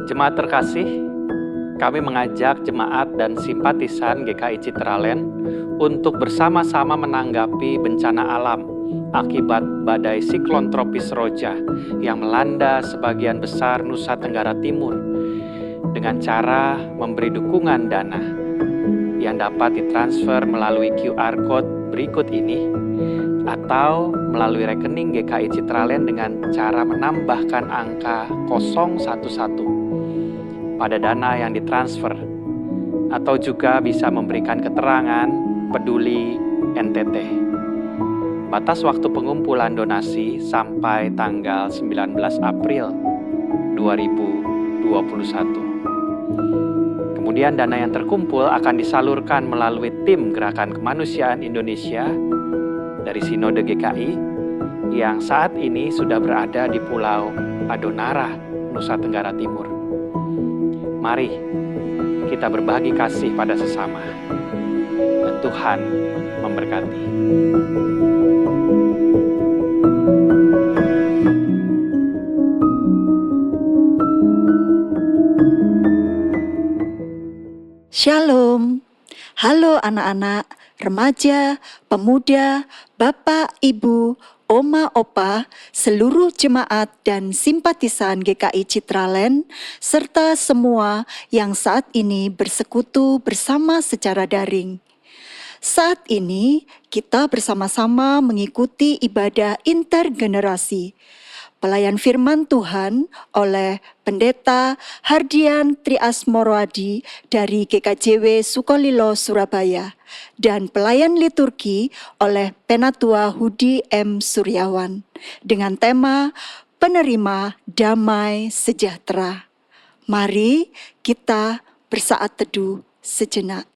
Jemaat terkasih, kami mengajak jemaat dan simpatisan GKI Citraland untuk bersama-sama menanggapi bencana alam akibat badai siklon tropis Roja yang melanda sebagian besar Nusa Tenggara Timur dengan cara memberi dukungan dana yang dapat ditransfer melalui QR Code berikut ini atau melalui rekening GKI Citraland dengan cara menambahkan angka 011 pada dana yang ditransfer, atau juga bisa memberikan keterangan peduli NTT. Batas waktu pengumpulan donasi sampai tanggal 19 April 2021. Kemudian dana yang terkumpul akan disalurkan melalui tim Gerakan Kemanusiaan Indonesia dari Sinode GKI yang saat ini sudah berada di Pulau Adonara, Nusa Tenggara Timur. Mari kita berbagi kasih pada sesama, dan Tuhan memberkati. Shalom. Halo anak-anak, remaja, pemuda, bapak, ibu, oma, opa, seluruh jemaat dan simpatisan GKI Citraland, serta semua yang saat ini bersekutu bersama secara daring. Saat ini kita bersama-sama mengikuti ibadah intergenerasi, pelayan firman Tuhan oleh Pendeta Hardian Triasmoroadi dari GKJW Sukolilo, Surabaya, dan pelayan liturgi oleh Penatua Hudi M. Suryawan dengan tema Penerima Damai Sejahtera. Mari kita bersaat teduh sejenak.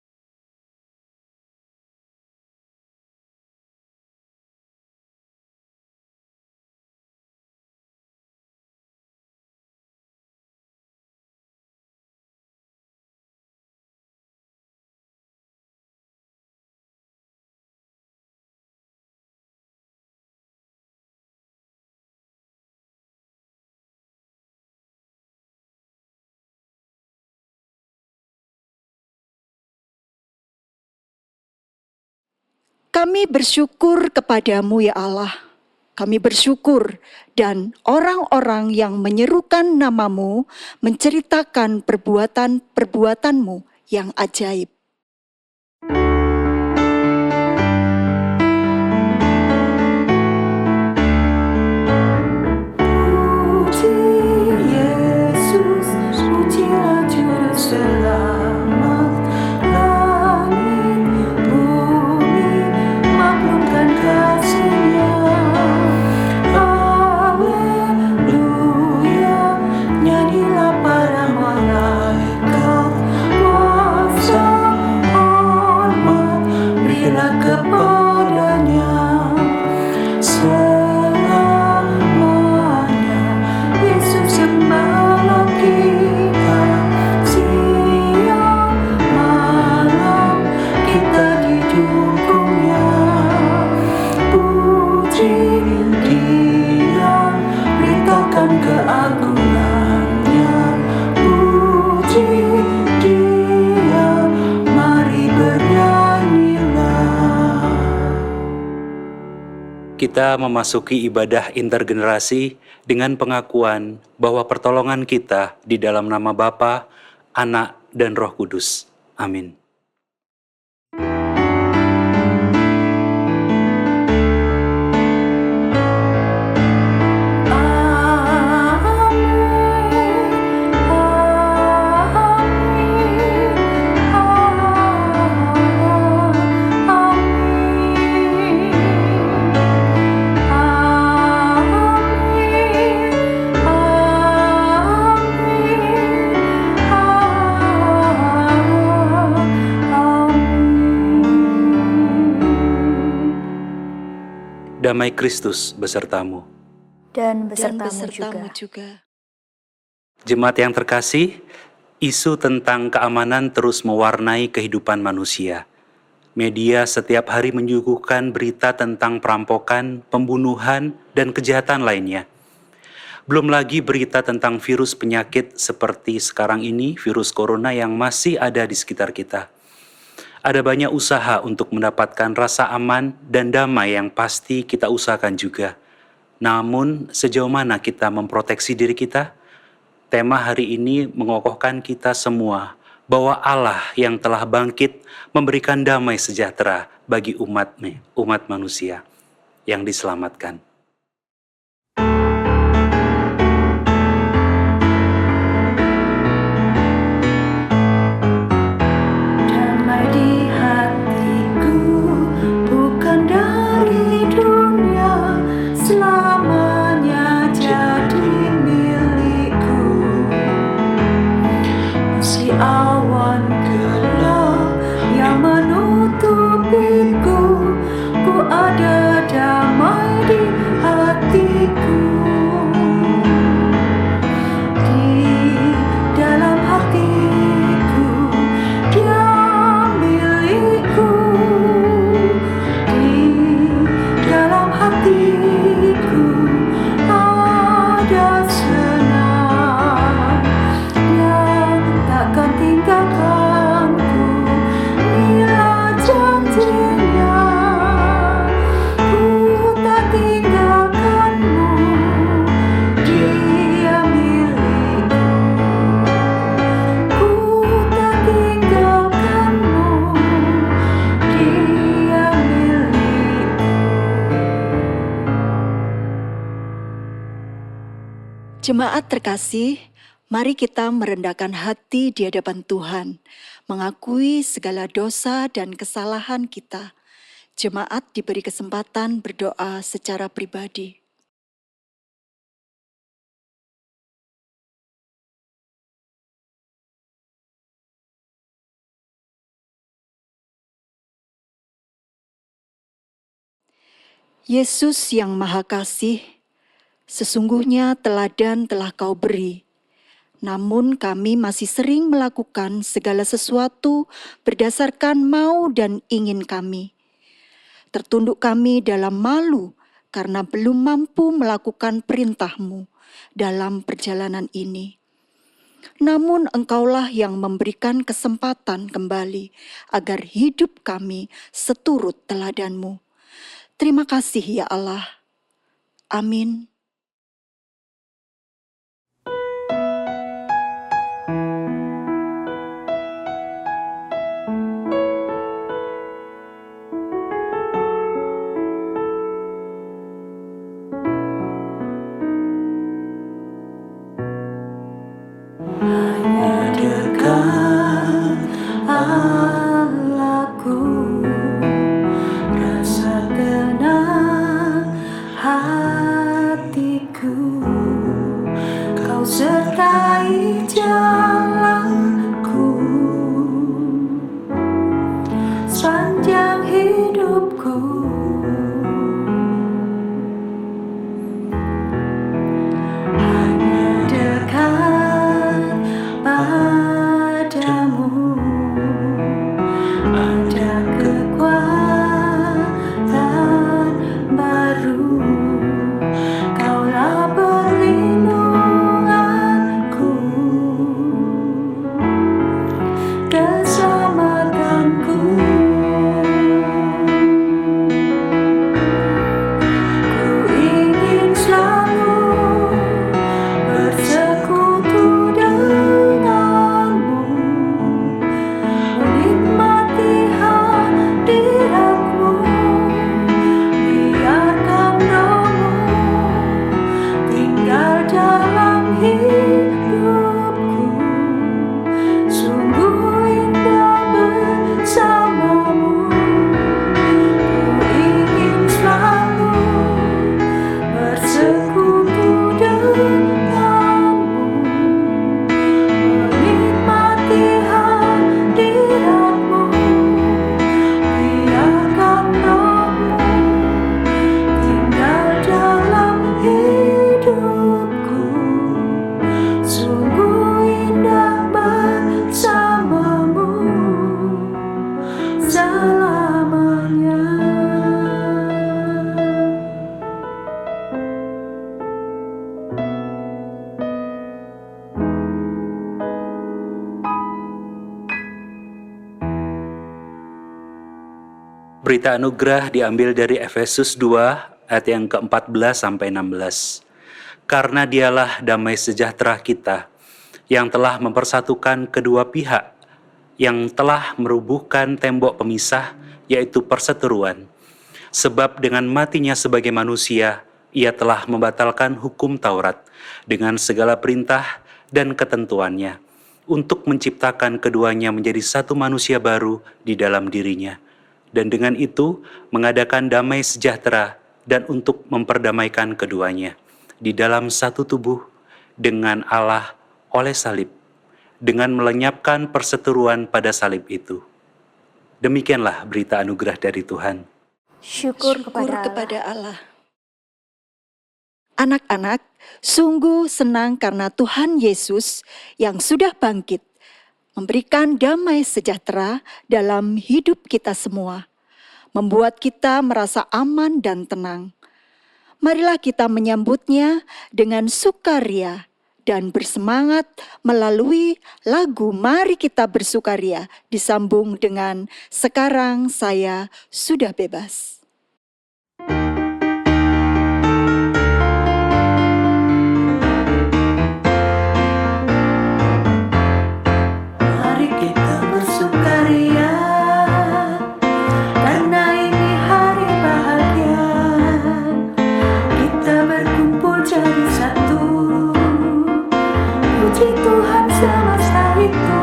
Kami bersyukur kepadamu ya Allah. Kami bersyukur dan orang-orang yang menyerukan namamu menceritakan perbuatan-perbuatanmu yang ajaib. Puji Yesus, pujilah Juru Selamat. Langit, bumi, maklumkan kasih-Nya. Haleluya, nyanyilah para malaikat. Kuasa, hormat, berilah kepadanya. Selamanya Yesus gembala kita, siang malam kita didukungnya. Puji Dia, beritakan keagungannya. Puji Dia, mari bernyanyilah. Kita memasuki ibadah intergenerasi dengan pengakuan bahwa pertolongan kita di dalam nama Bapa, Anak, dan Roh Kudus. Amin. Damai Kristus besertamu. Dan Dan besertamu juga. juga. Jemaat yang terkasih, isu tentang keamanan terus mewarnai kehidupan manusia. Media setiap hari menyuguhkan berita tentang perampokan, pembunuhan, dan kejahatan lainnya. Belum lagi berita tentang virus penyakit seperti sekarang ini, virus corona yang masih ada di sekitar kita. Ada banyak usaha untuk mendapatkan rasa aman dan damai yang pasti kita usahakan juga. Namun, sejauh mana kita memproteksi diri kita? Tema hari ini mengokohkan kita semua bahwa Allah yang telah bangkit memberikan damai sejahtera bagi umat manusia yang diselamatkan. Damai di hatiku bukan dari dunia, selamanya jadi milikku. Meski awan gelap yang menutupiku, ku ada damai di hatiku. Di dalam hatiku, dia milikku. Di dalam hatiku ada senang. Dia takkan tinggalkanku bila janjinya. Ku tak tinggalkanmu, dia milikku. Ku tak tinggalkanmu, dia milikku. Jemaat terkasih, mari kita merendahkan hati di hadapan Tuhan, mengakui segala dosa dan kesalahan kita. Jemaat diberi kesempatan berdoa secara pribadi. Yesus yang Maha Kasih, sesungguhnya teladan telah Kau beri. Namun kami masih sering melakukan segala sesuatu berdasarkan mau dan ingin kami. Tertunduk kami dalam malu karena belum mampu melakukan perintah-Mu dalam perjalanan ini. Namun Engkaulah yang memberikan kesempatan kembali agar hidup kami seturut teladan-Mu. Terima kasih ya Allah. Amin. Hanya dekat Allahku, rasa tenang hatiku. Kau sertai jalanku sepanjang hidupku. Hanya dekat padamu ada kekuatan baru. Kaulah perlindunganku, keselamatanku. Berita anugerah diambil dari Efesus 2 ayat yang ke-14 sampai 16. Karena dialah damai sejahtera kita yang telah mempersatukan kedua pihak, yang telah merubuhkan tembok pemisah, yaitu perseteruan. Sebab dengan matinya sebagai manusia, ia telah membatalkan hukum Taurat dengan segala perintah dan ketentuannya, untuk menciptakan keduanya menjadi satu manusia baru di dalam dirinya. Dan dengan itu mengadakan damai sejahtera dan untuk memperdamaikan keduanya di dalam satu tubuh dengan Allah oleh salib, dengan melenyapkan perseteruan pada salib itu. Demikianlah berita anugerah dari Tuhan. Syukur kepada Allah. Anak-anak, sungguh senang karena Tuhan Yesus yang sudah bangkit memberikan damai sejahtera dalam hidup kita semua, membuat kita merasa aman dan tenang. Marilah kita menyambutnya dengan sukaria dan bersemangat melalui lagu Mari Kita Bersukaria disambung dengan Sekarang Saya Sudah Bebas. Mari kita bersukaria, karena ini hari bahagia. Kita berkumpul jadi satu, puji Tuhan semesta itu.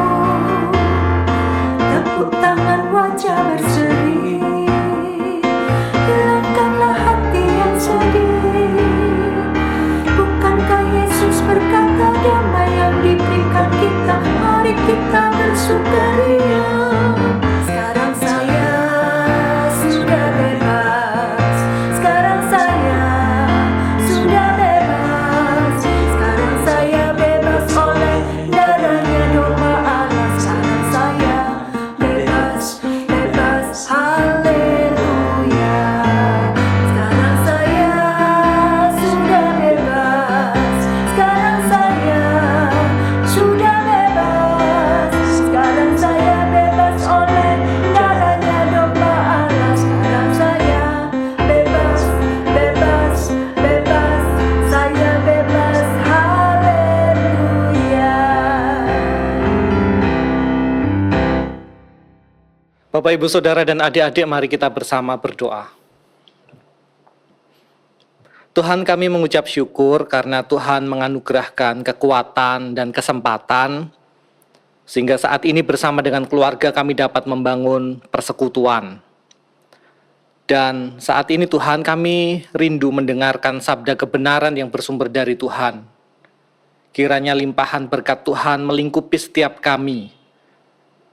Tepuk tangan wajah berseri, hilangkanlah hati yang sedih. Bukankah Yesus berkata damai yang diberikan kita? Mari kita bersukaria. Sekarang saya sudah bebas. Sekarang saya sudah bebas. Sekarang saya bebas oleh darahnya domba Allah. Sekarang saya bebas, bebas, haleluya. Sekarang saya sudah bebas. Sekarang saya sudah bebas. Sekarang saya bebas oleh darahnya domba Allah. Sekarang saya bebas, bebas, bebas. Saya bebas, haleluya. Bapak, Ibu, Saudara, dan adik-adik, mari kita bersama berdoa. Tuhan, kami mengucap syukur karena Tuhan menganugerahkan kekuatan dan kesempatan sehingga saat ini bersama dengan keluarga kami dapat membangun persekutuan. Dan saat ini Tuhan, kami rindu mendengarkan sabda kebenaran yang bersumber dari Tuhan. Kiranya limpahan berkat Tuhan melingkupi setiap kami.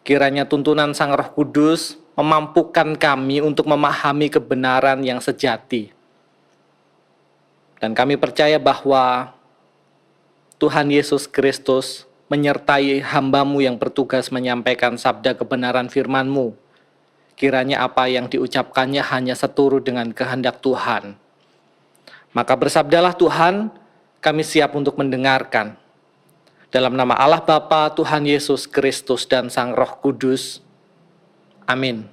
Kiranya tuntunan Sang Roh Kudus memampukan kami untuk memahami kebenaran yang sejati. Dan kami percaya bahwa Tuhan Yesus Kristus menyertai hamba-Mu yang bertugas menyampaikan sabda kebenaran firman-Mu. Kiranya apa yang diucapkannya hanya seturut dengan kehendak Tuhan. Maka bersabdalah Tuhan, kami siap untuk mendengarkan. Dalam nama Allah Bapa, Tuhan Yesus Kristus, dan Sang Roh Kudus. Amin.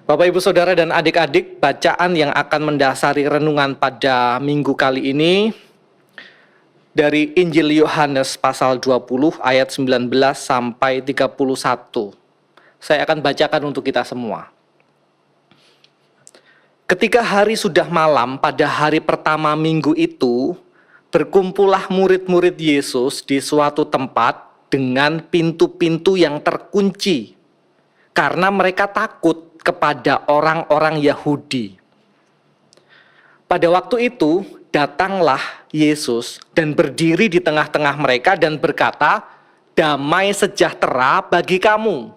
Bapak, Ibu, Saudara, dan adik-adik, bacaan yang akan mendasari renungan pada minggu kali ini dari Injil Yohanes pasal 20 ayat 19 sampai 31. Saya akan bacakan untuk kita semua. Ketika hari sudah malam pada hari pertama minggu itu, berkumpullah murid-murid Yesus di suatu tempat dengan pintu-pintu yang terkunci, karena mereka takut kepada orang-orang Yahudi. Pada waktu itu, datanglah Yesus dan berdiri di tengah-tengah mereka dan berkata, "Damai sejahtera bagi kamu."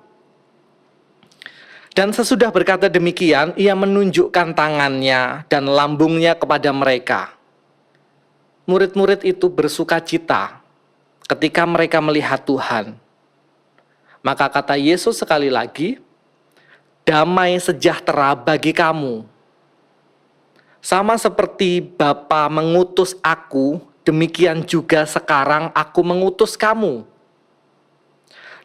Dan sesudah berkata demikian, ia menunjukkan tangannya dan lambungnya kepada mereka. Murid-murid itu bersukacita ketika mereka melihat Tuhan. Maka kata Yesus sekali lagi, "Damai sejahtera bagi kamu. Sama seperti Bapa mengutus aku, demikian juga sekarang aku mengutus kamu."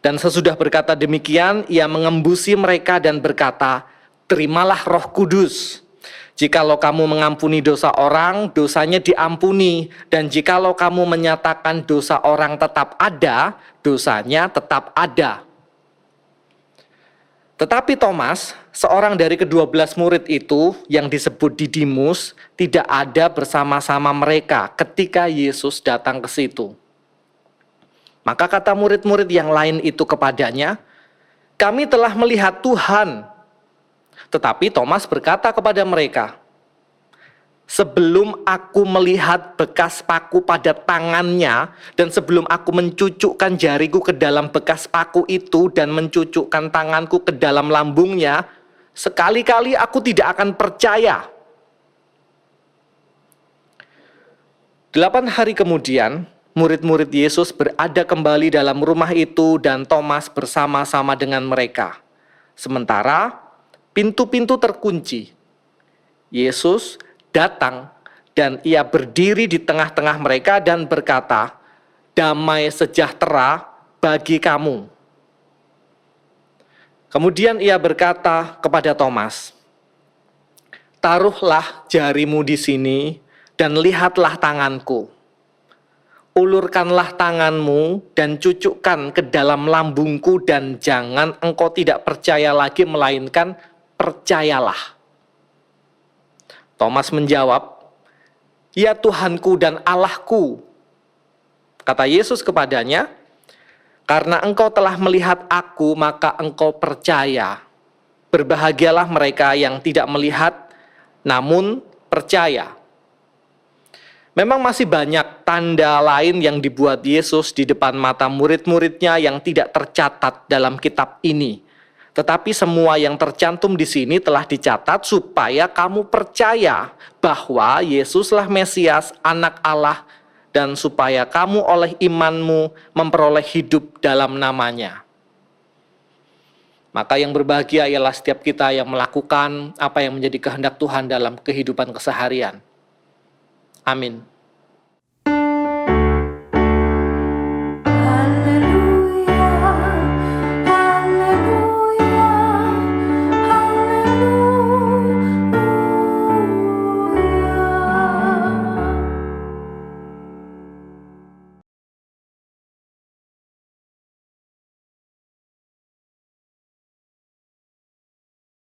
Dan sesudah berkata demikian, ia mengembusi mereka dan berkata, terimalah Roh Kudus. Jikalau kamu mengampuni dosa orang, dosanya diampuni. Dan jikalau kamu menyatakan dosa orang tetap ada, dosanya tetap ada. Tetapi Thomas, seorang dari ke-12 murid itu yang disebut Didimus, tidak ada bersama-sama mereka ketika Yesus datang ke situ. Maka kata murid-murid yang lain itu kepadanya, kami telah melihat Tuhan. Tetapi Thomas berkata kepada mereka, sebelum aku melihat bekas paku pada tangannya, dan sebelum aku mencucukkan jariku ke dalam bekas paku itu, dan mencucukkan tanganku ke dalam lambungnya, sekali-kali aku tidak akan percaya. 8 hari kemudian, murid-murid Yesus berada kembali dalam rumah itu, dan Thomas bersama-sama dengan mereka. Sementara pintu-pintu terkunci, Yesus datang dan ia berdiri di tengah-tengah mereka dan berkata, damai sejahtera bagi kamu. Kemudian ia berkata kepada Thomas, taruhlah jarimu di sini dan lihatlah tanganku. Ulurkanlah tanganmu dan cucukkan ke dalam lambungku, dan jangan engkau tidak percaya lagi melainkan percayalah. Thomas menjawab, ya Tuhanku dan Allahku. Kata Yesus kepadanya, karena engkau telah melihat aku, maka engkau percaya. Berbahagialah mereka yang tidak melihat, namun percaya. Memang masih banyak tanda lain yang dibuat Yesus di depan mata murid-muridnya yang tidak tercatat dalam kitab ini. Tetapi semua yang tercantum di sini telah dicatat supaya kamu percaya bahwa Yesuslah Mesias, Anak Allah, dan supaya kamu oleh imanmu memperoleh hidup dalam namanya. Maka yang berbahagia ialah setiap kita yang melakukan apa yang menjadi kehendak Tuhan dalam kehidupan keseharian. Amin.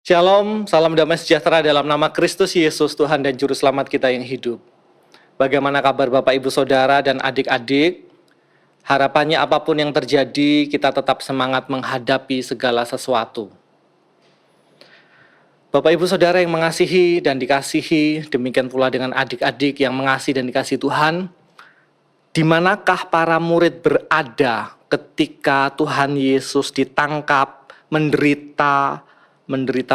Shalom, salam damai sejahtera dalam nama Kristus Yesus, Tuhan dan Juru Selamat kita yang hidup. Bagaimana kabar Bapak, Ibu, Saudara, dan adik-adik? Harapannya apapun yang terjadi, kita tetap semangat menghadapi segala sesuatu. Bapak, Ibu, Saudara yang mengasihi dan dikasihi, demikian pula dengan adik-adik yang mengasihi dan dikasihi Tuhan, di manakah para murid berada ketika Tuhan Yesus ditangkap, menderita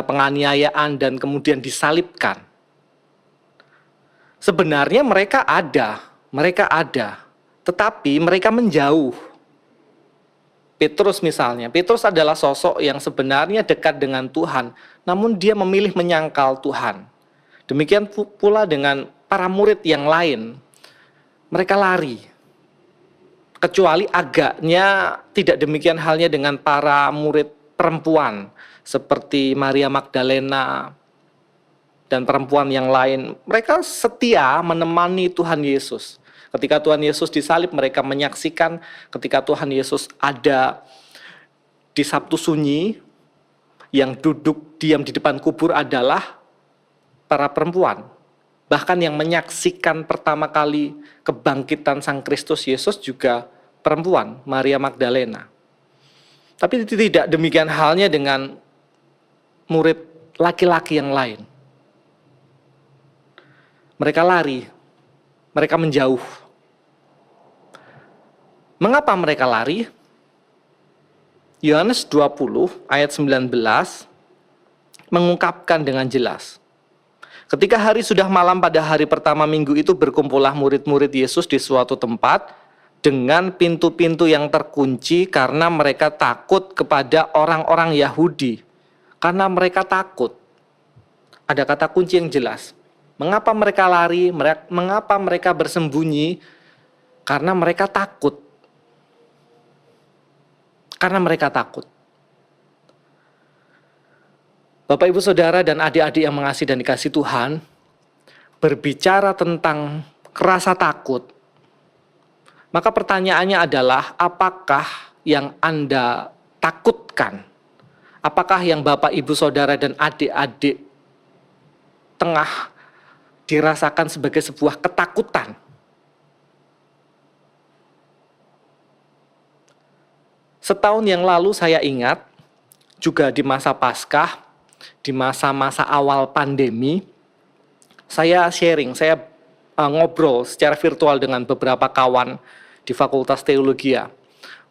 penganiayaan, dan kemudian disalibkan? Sebenarnya mereka ada, tetapi mereka menjauh. Petrus misalnya, Petrus adalah sosok yang sebenarnya dekat dengan Tuhan, namun dia memilih menyangkal Tuhan. Demikian pula dengan para murid yang lain, mereka lari. Kecuali agaknya tidak demikian halnya dengan para murid perempuan, seperti Maria Magdalena dan perempuan yang lain. Mereka setia menemani Tuhan Yesus. Ketika Tuhan Yesus disalib, mereka menyaksikan ketika Tuhan Yesus ada di Sabtu Sunyi, yang duduk diam di depan kubur adalah para perempuan. Bahkan yang menyaksikan pertama kali kebangkitan Sang Kristus Yesus juga perempuan, Maria Magdalena. Tapi tidak demikian halnya dengan murid laki-laki yang lain. Mereka lari, mereka menjauh. Mengapa mereka lari? Yohanes 20 ayat 19 mengungkapkan dengan jelas. Ketika hari sudah malam pada hari pertama minggu itu, berkumpullah murid-murid Yesus di suatu tempat dengan pintu-pintu yang terkunci karena mereka takut kepada orang-orang Yahudi. Karena mereka takut. Ada kata kunci yang jelas. Mengapa mereka lari? Mengapa mereka bersembunyi? Karena mereka takut. Karena mereka takut. Bapak, Ibu, Saudara, dan adik-adik yang mengasihi dan dikasihi Tuhan, berbicara tentang rasa takut, maka pertanyaannya adalah apakah yang Anda takutkan? Apakah yang Bapak, Ibu, Saudara, dan adik-adik tengah dirasakan sebagai sebuah ketakutan? Setahun yang lalu saya ingat, juga di masa Paskah, di masa-masa awal pandemi, saya sharing, saya ngobrol secara virtual dengan beberapa kawan di Fakultas Teologia.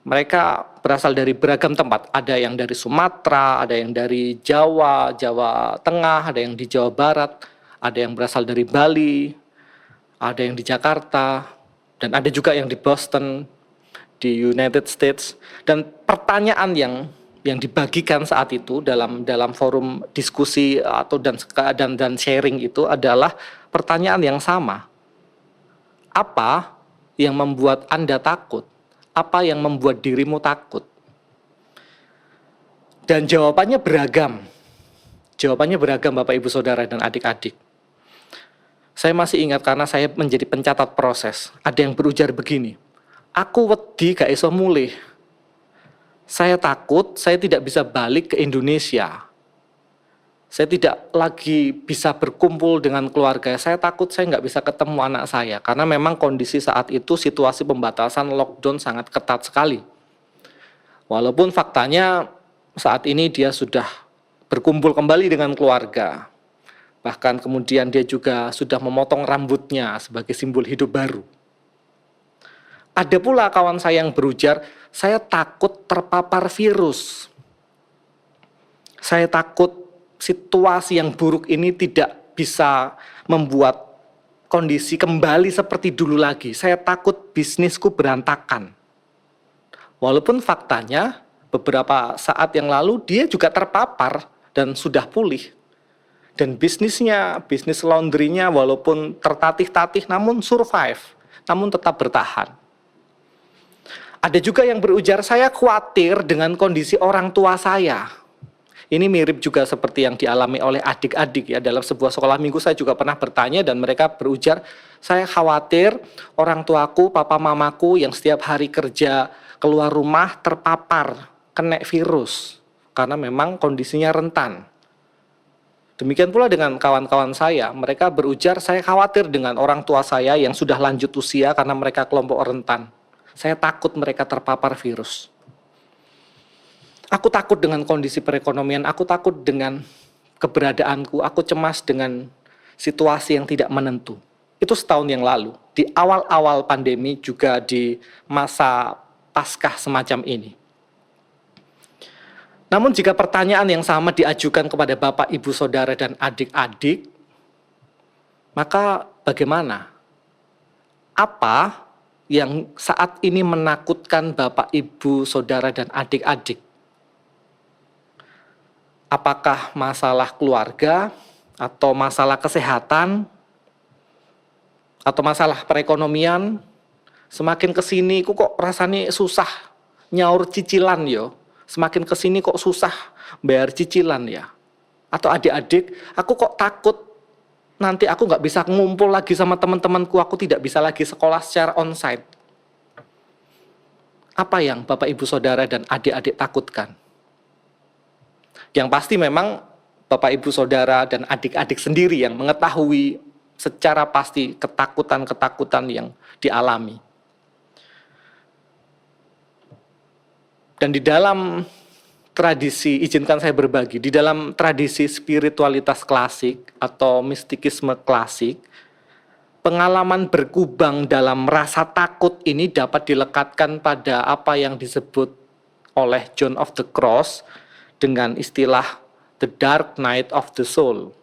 Mereka berasal dari beragam tempat, ada yang dari Sumatera, ada yang dari Jawa, Jawa Tengah, ada yang di Jawa Barat, ada yang berasal dari Bali, ada yang di Jakarta, dan ada juga yang di Boston, di United States. Dan pertanyaan yang dibagikan saat itu dalam forum diskusi atau dan sharing itu adalah pertanyaan yang sama. Apa yang membuat Anda takut? Apa yang membuat dirimu takut? Dan jawabannya beragam. Jawabannya beragam, Bapak, Ibu, Saudara, dan adik-adik. Saya masih ingat karena saya menjadi pencatat proses. Ada yang berujar begini, aku wedi gak iso mulih. Saya takut saya tidak bisa balik ke Indonesia. Saya tidak lagi bisa berkumpul dengan keluarga. Saya takut saya nggak bisa ketemu anak saya. Karena memang kondisi saat itu situasi pembatasan lockdown sangat ketat sekali. Walaupun faktanya saat ini dia sudah berkumpul kembali dengan keluarga. Bahkan kemudian dia juga sudah memotong rambutnya sebagai simbol hidup baru. Ada pula kawan saya yang berujar, saya takut terpapar virus. Saya takut situasi yang buruk ini tidak bisa membuat kondisi kembali seperti dulu lagi. Saya takut bisnisku berantakan. Walaupun faktanya beberapa saat yang lalu dia juga terpapar dan sudah pulih. Dan bisnisnya, bisnis laundrynya walaupun tertatih-tatih namun survive, namun tetap bertahan. Ada juga yang berujar, saya khawatir dengan kondisi orang tua saya. Ini mirip juga seperti yang dialami oleh adik-adik ya. Dalam sebuah sekolah minggu saya juga pernah bertanya dan mereka berujar, saya khawatir orang tuaku, papa mamaku yang setiap hari kerja keluar rumah terpapar, kena virus. Karena memang kondisinya rentan. Demikian pula dengan kawan-kawan saya, mereka berujar, saya khawatir dengan orang tua saya yang sudah lanjut usia karena mereka kelompok rentan. Saya takut mereka terpapar virus. Aku takut dengan kondisi perekonomian, aku takut dengan keberadaanku, aku cemas dengan situasi yang tidak menentu. Itu setahun yang lalu, di awal-awal pandemi juga di masa Paskah semacam ini. Namun jika pertanyaan yang sama diajukan kepada Bapak, Ibu, Saudara, dan adik-adik, maka bagaimana? Apa yang saat ini menakutkan Bapak, Ibu, Saudara, dan adik-adik? Apakah masalah keluarga, atau masalah kesehatan, atau masalah perekonomian? Semakin kesini kok rasanya susah nyaur cicilan yo. Semakin kesini kok susah bayar cicilan ya. Atau adik-adik, aku kok takut nanti aku nggak bisa ngumpul lagi sama teman-temanku, aku tidak bisa lagi sekolah secara onsite. Apa yang Bapak, Ibu, Saudara, dan adik-adik takutkan? Yang pasti memang Bapak, Ibu, Saudara, dan adik-adik sendiri yang mengetahui secara pasti ketakutan-ketakutan yang dialami. Dan di dalam tradisi, izinkan saya berbagi, di dalam tradisi spiritualitas klasik atau mistikisme klasik, pengalaman berkubang dalam rasa takut ini dapat dilekatkan pada apa yang disebut oleh John of the Cross dengan istilah The Dark Night of the Soul.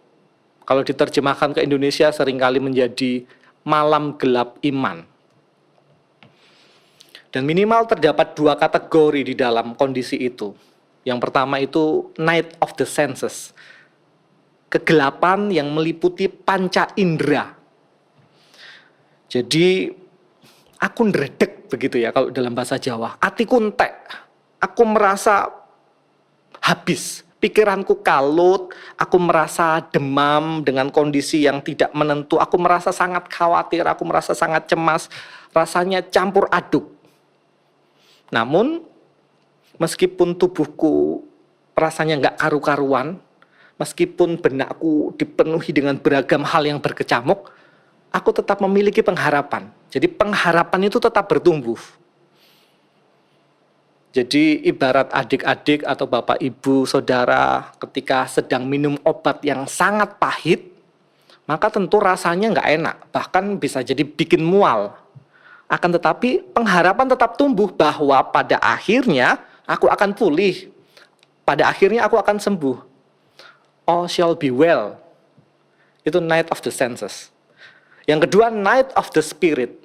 Kalau diterjemahkan ke Indonesia seringkali menjadi malam gelap iman. Dan minimal terdapat dua kategori di dalam kondisi itu. Yang pertama itu night of the senses. Kegelapan yang meliputi panca indera. Jadi aku ndredeg begitu ya kalau dalam bahasa Jawa. Atiku entek. aku merasa habis, pikiranku kalut, aku merasa demam dengan kondisi yang tidak menentu, aku merasa sangat khawatir, aku merasa sangat cemas, rasanya campur aduk. Namun, meskipun tubuhku rasanya nggak karu-karuan, meskipun benakku dipenuhi dengan beragam hal yang berkecamuk, aku tetap memiliki pengharapan. Jadi pengharapan itu tetap bertumbuh. Jadi ibarat adik-adik atau bapak ibu saudara ketika sedang minum obat yang sangat pahit, maka tentu rasanya nggak enak, bahkan bisa jadi bikin mual. Akan tetapi pengharapan tetap tumbuh bahwa pada akhirnya aku akan pulih, pada akhirnya aku akan sembuh. All shall be well. Itu night of the senses. Yang kedua, night of the spirit,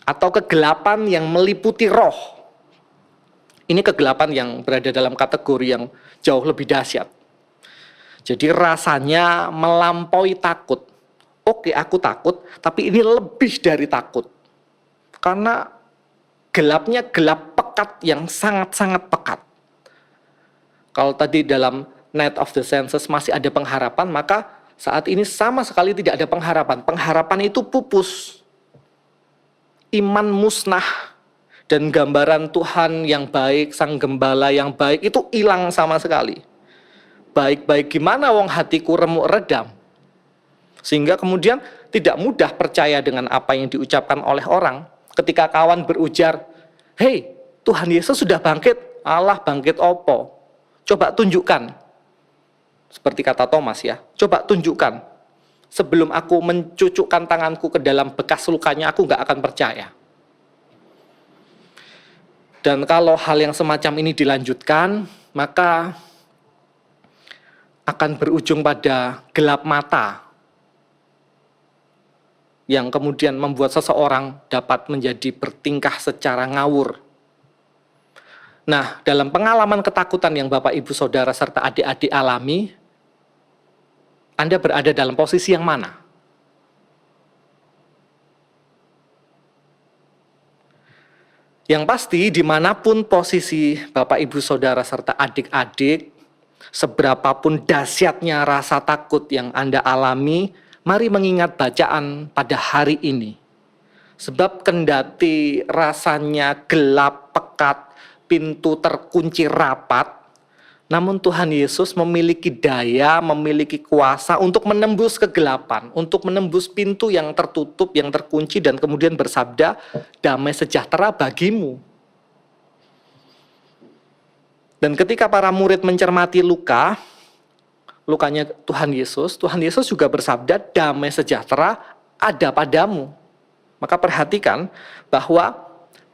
atau kegelapan yang meliputi roh. Ini kegelapan yang berada dalam kategori yang jauh lebih dahsyat. Jadi rasanya melampaui takut. Oke, aku takut, tapi ini lebih dari takut. Karena gelapnya gelap pekat yang sangat-sangat pekat. Kalau tadi dalam night of the senses masih ada pengharapan, maka saat ini sama sekali tidak ada pengharapan. Pengharapan itu pupus. Iman musnah. Dan gambaran Tuhan yang baik, Sang Gembala yang baik itu hilang sama sekali. Baik-baik gimana wong hatiku remuk redam. Sehingga kemudian tidak mudah percaya dengan apa yang diucapkan oleh orang. Ketika kawan berujar, "Hei, Tuhan Yesus sudah bangkit." "Allah bangkit opo? Coba tunjukkan." Seperti kata Thomas ya, "Coba tunjukkan. Sebelum aku mencucukkan tanganku ke dalam bekas lukanya, aku gak akan percaya." Dan kalau hal yang semacam ini dilanjutkan, maka akan berujung pada gelap mata yang kemudian membuat seseorang dapat menjadi bertingkah secara ngawur. Nah, dalam pengalaman ketakutan yang Bapak, Ibu, Saudara, serta adik-adik alami, Anda berada dalam posisi yang mana? Yang pasti, dimanapun posisi Bapak, Ibu, Saudara, serta adik-adik, seberapapun dahsyatnya rasa takut yang Anda alami, mari mengingat bacaan pada hari ini. Sebab kendati rasanya gelap, pekat, pintu terkunci rapat, namun Tuhan Yesus memiliki daya, memiliki kuasa untuk menembus kegelapan, untuk menembus pintu yang tertutup, yang terkunci, dan kemudian bersabda, "Damai sejahtera bagimu." Dan ketika para murid mencermati lukanya Tuhan Yesus juga bersabda, "Damai sejahtera ada padamu." Maka perhatikan bahwa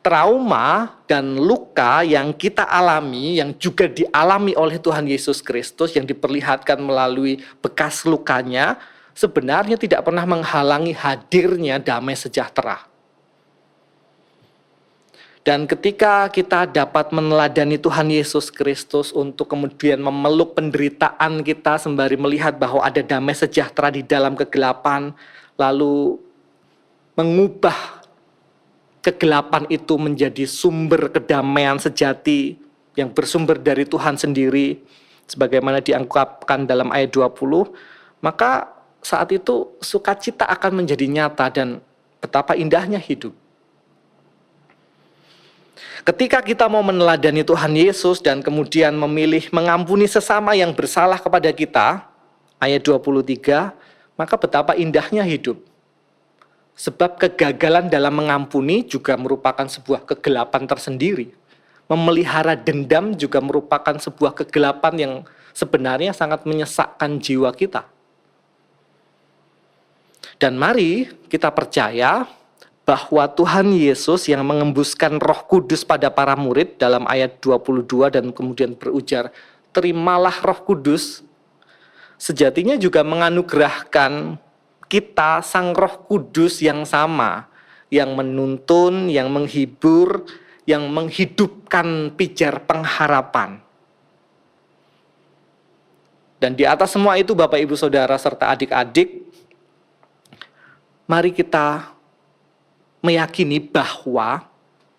trauma dan luka yang kita alami, yang juga dialami oleh Tuhan Yesus Kristus, yang diperlihatkan melalui bekas lukanya, sebenarnya tidak pernah menghalangi hadirnya damai sejahtera. Dan ketika kita dapat meneladani Tuhan Yesus Kristus untuk kemudian memeluk penderitaan kita sembari melihat bahwa ada damai sejahtera di dalam kegelapan, lalu mengubah kegelapan itu menjadi sumber kedamaian sejati yang bersumber dari Tuhan sendiri, sebagaimana diungkapkan dalam ayat 20, maka saat itu sukacita akan menjadi nyata dan betapa indahnya hidup. Ketika kita mau meneladani Tuhan Yesus dan kemudian memilih mengampuni sesama yang bersalah kepada kita, ayat 23, maka betapa indahnya hidup. Sebab kegagalan dalam mengampuni juga merupakan sebuah kegelapan tersendiri. Memelihara dendam juga merupakan sebuah kegelapan yang sebenarnya sangat menyesakkan jiwa kita. Dan mari kita percaya bahwa Tuhan Yesus yang mengembuskan Roh Kudus pada para murid dalam ayat 22 dan kemudian berujar, "Terimalah Roh Kudus," sejatinya juga menganugerahkan kita Sang Roh Kudus yang sama, yang menuntun, yang menghibur, yang menghidupkan pijar pengharapan. Dan di atas semua itu Bapak, Ibu, Saudara, serta adik-adik, mari kita meyakini bahwa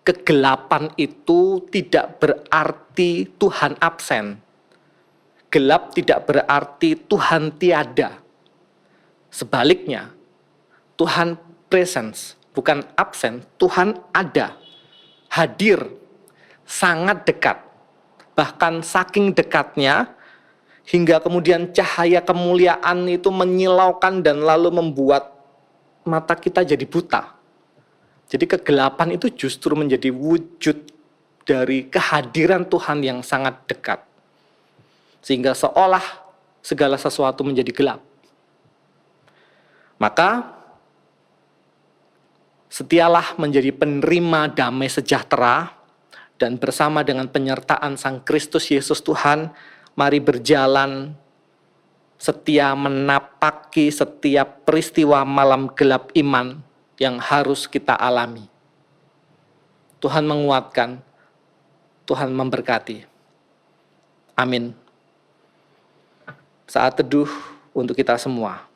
kegelapan itu tidak berarti Tuhan absen. Gelap tidak berarti Tuhan tiada. Sebaliknya, Tuhan presence, bukan absen, Tuhan ada, hadir, sangat dekat. Bahkan saking dekatnya, hingga kemudian cahaya kemuliaan itu menyilaukan dan lalu membuat mata kita jadi buta. Jadi kegelapan itu justru menjadi wujud dari kehadiran Tuhan yang sangat dekat. Sehingga seolah segala sesuatu menjadi gelap. Maka, setialah menjadi penerima damai sejahtera, dan bersama dengan penyertaan Sang Kristus Yesus Tuhan, mari berjalan setia menapaki setiap peristiwa malam gelap iman yang harus kita alami. Tuhan menguatkan, Tuhan memberkati. Amin. Saat teduh untuk kita semua.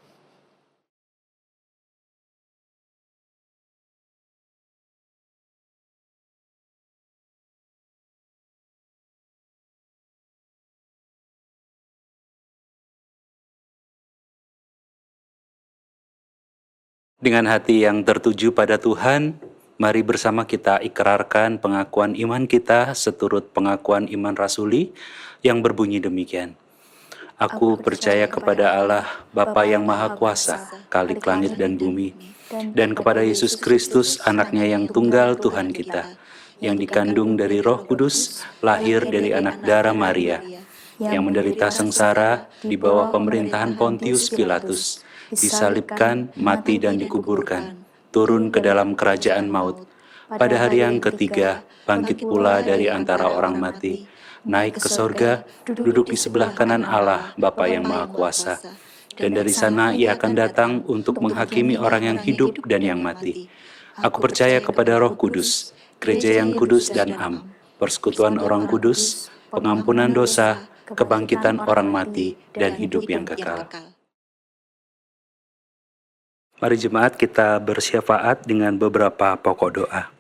Dengan hati yang tertuju pada Tuhan, mari bersama kita ikrarkan pengakuan iman kita seturut pengakuan iman rasuli yang berbunyi demikian. Aku percaya kepada Allah, Bapa yang Maha Kuasa, Khalik langit dan bumi, dan kepada Yesus Kristus, anaknya yang tunggal Tuhan kita, yang dikandung dari Roh Kudus, lahir dari anak darah Maria, yang menderita sengsara di bawah pemerintahan Pontius Pilatus, disalibkan, mati dan dikuburkan, turun ke dalam kerajaan maut. Pada hari yang ketiga, bangkit pula dari antara orang mati, naik ke sorga, duduk di sebelah kanan Allah, Bapa yang Maha Kuasa. Dan dari sana ia akan datang untuk menghakimi orang yang hidup dan yang mati. Aku percaya kepada Roh Kudus, gereja yang kudus dan am, persekutuan orang kudus, pengampunan dosa, kebangkitan orang mati, dan hidup yang kekal. Mari jemaat kita bersyafaat dengan beberapa pokok doa.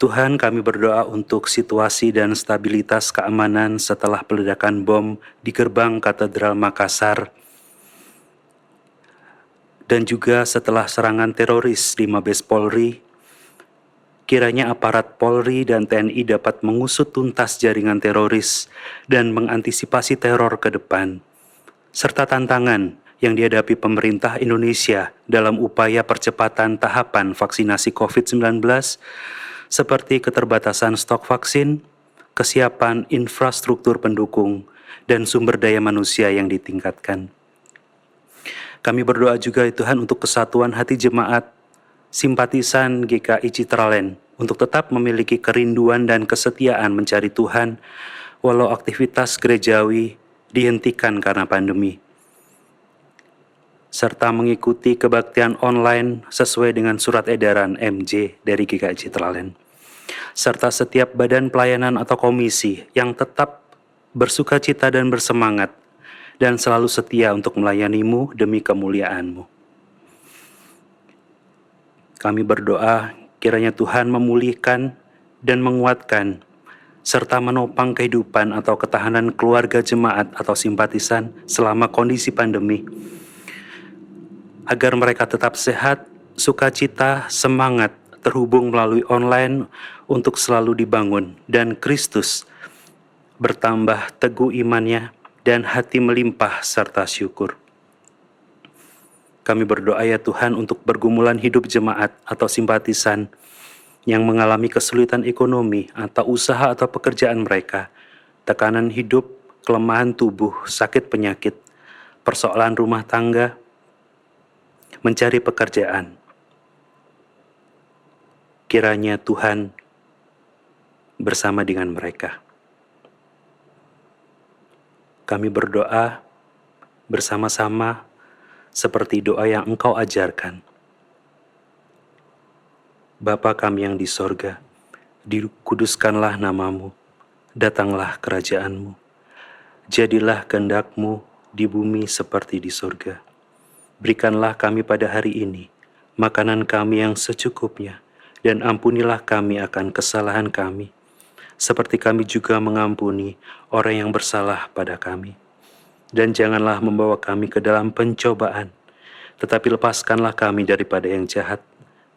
Tuhan, kami berdoa untuk situasi dan stabilitas keamanan setelah peledakan bom di gerbang Katedral Makassar dan juga setelah serangan teroris di Mabes Polri. Kiranya aparat Polri dan TNI dapat mengusut tuntas jaringan teroris dan mengantisipasi teror ke depan, serta tantangan yang dihadapi pemerintah Indonesia dalam upaya percepatan tahapan vaksinasi COVID-19 seperti keterbatasan stok vaksin, kesiapan infrastruktur pendukung, dan sumber daya manusia yang ditingkatkan. Kami berdoa juga Tuhan untuk kesatuan hati jemaat, simpatisan GKI Citraland untuk tetap memiliki kerinduan dan kesetiaan mencari Tuhan walau aktivitas gerejawi dihentikan karena pandemi, serta mengikuti kebaktian online sesuai dengan surat edaran MJ dari GKI Citraland, serta setiap badan pelayanan atau komisi yang tetap bersukacita dan bersemangat dan selalu setia untuk melayani-Mu demi kemuliaan-Mu. Kami berdoa kiranya Tuhan memulihkan dan menguatkan serta menopang kehidupan atau ketahanan keluarga jemaat atau simpatisan selama kondisi pandemi, agar mereka tetap sehat, sukacita, semangat, terhubung melalui online untuk selalu dibangun, dan Kristus bertambah teguh imannya dan hati melimpah serta syukur. Kami berdoa ya Tuhan untuk pergumulan hidup jemaat atau simpatisan yang mengalami kesulitan ekonomi atau usaha atau pekerjaan mereka, tekanan hidup, kelemahan tubuh, sakit penyakit, persoalan rumah tangga, mencari pekerjaan. Kiranya Tuhan bersama dengan mereka. Kami berdoa bersama-sama seperti doa yang Engkau ajarkan. Bapa kami yang di sorga, dikuduskanlah namamu, datanglah kerajaan-Mu, jadilah kehendak-Mu di bumi seperti di sorga. Berikanlah kami pada hari ini makanan kami yang secukupnya, dan ampunilah kami akan kesalahan kami, seperti kami juga mengampuni orang yang bersalah pada kami. Dan janganlah membawa kami ke dalam pencobaan, tetapi lepaskanlah kami daripada yang jahat,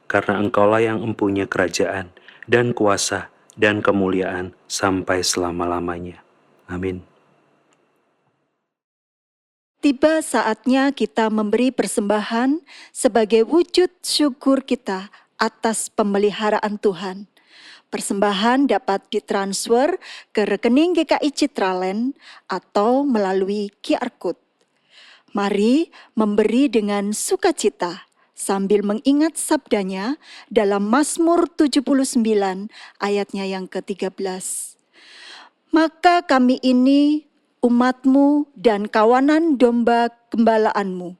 karena Engkaulah yang mempunyai kerajaan dan kuasa dan kemuliaan sampai selama-lamanya. Amin. Tiba saatnya kita memberi persembahan sebagai wujud syukur kita atas pemeliharaan Tuhan. Persembahan dapat ditransfer ke rekening GKI Citraland atau melalui QR Code. Mari memberi dengan sukacita sambil mengingat sabdanya dalam Mazmur 79 ayatnya yang ke-13. Maka kami ini umat-Mu dan kawanan domba gembalaanmu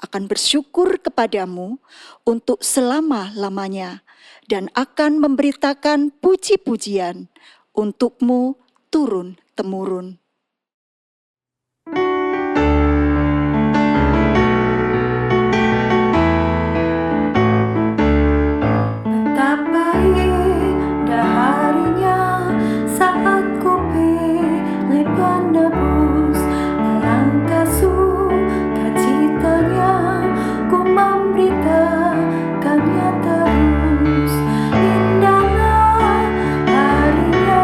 akan bersyukur kepadamu untuk selama-lamanya dan akan memberitakan puji-pujian untuk-Mu turun-temurun. Betapa indah harinya saat ku pilih penebus, alangkah sukacitanya ku memberitakannya terus. Indahlah harinya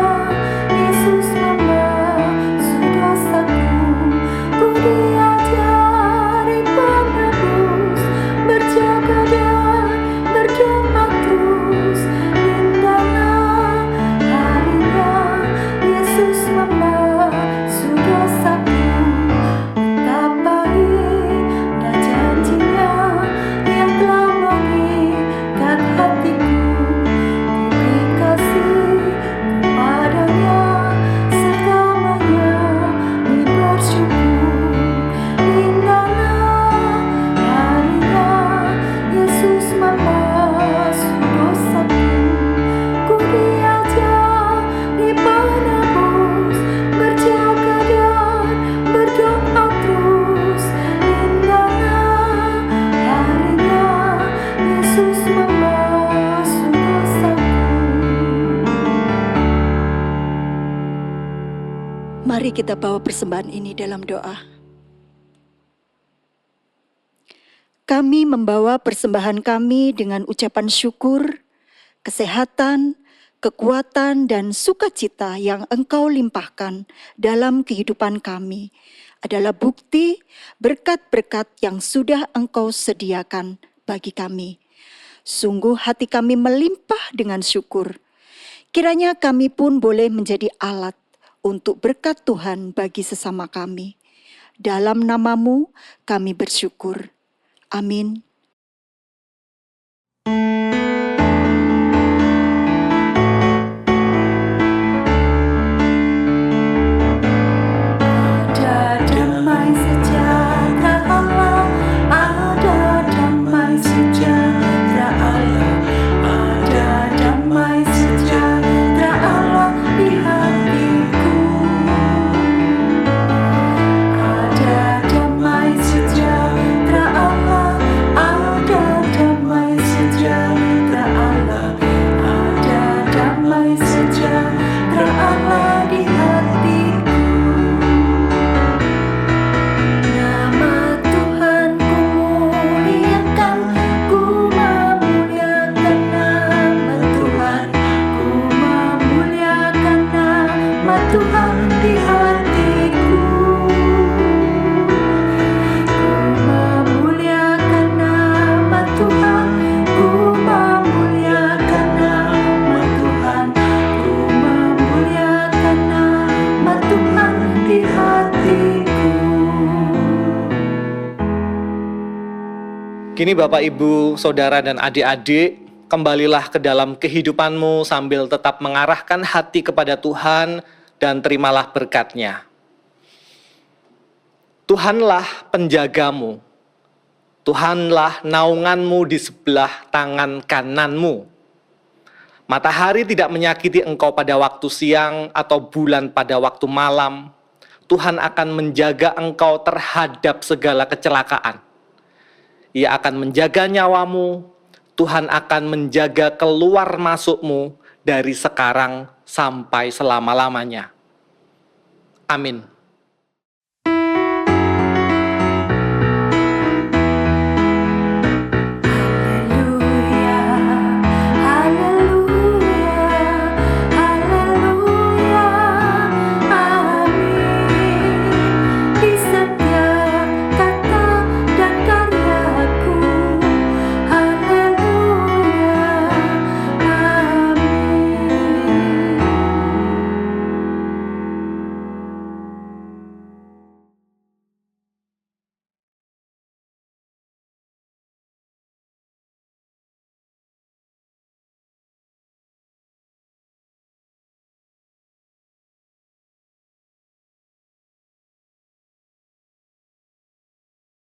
Yesus membasuh dosaku, ku diajari penebus, berjaga dan berdoa terus. Indahlah harinya Yesus membasuh dosaku, betapa indah janjinya yang telah mengikat hatiku. Ku beri kasih kepadanya serta menyanyi bersyukur. Indahlah harinya Yesus membasuh dosaku, ku diajari penebus, berjaga dan berdoa terus. Indahlah harinya Yesus membasuh dosaku. Mari kita bawa persembahan ini dalam doa. Kami membawa persembahan kami dengan ucapan syukur, kesehatan, kekuatan, dan sukacita yang Engkau limpahkan dalam kehidupan kami adalah bukti berkat-berkat yang sudah Engkau sediakan bagi kami. Sungguh hati kami melimpah dengan syukur. Kiranya kami pun boleh menjadi alat untuk berkat Tuhan bagi sesama kami. Dalam nama-Mu kami bersyukur. Amin. Ada damai sejahtera Allah, ada damai sejahtera Allah, ada damai sejahtera Allah di hatiku. Ada damai sejahtera Allah, ada damai sejahtera Allah, ada damai sejahtera Allah di hatiku. Nama Tuhan ku muliakan, ku memuliakan nama Tuhan, ku memuliakan nama Tuhan di hatiku. Ku memuliakan nama Tuhan, ku memuliakan nama Tuhan, ku memuliakan nama Tuhan di hatiku. Kini Bapak, Ibu, Saudara, dan adik-adik, kembalilah ke dalam kehidupanmu sambil tetap mengarahkan hati kepada Tuhan dan terimalah berkat-Nya. Tuhanlah penjagamu, Tuhanlah naunganmu di sebelah tangan kananmu. Matahari tidak menyakiti engkau pada waktu siang atau bulan pada waktu malam. Tuhan akan menjaga engkau terhadap segala kecelakaan. Ia akan menjaga nyawamu, Tuhan akan menjaga keluar masukmu dari sekarang sampai selama-lamanya. Amin.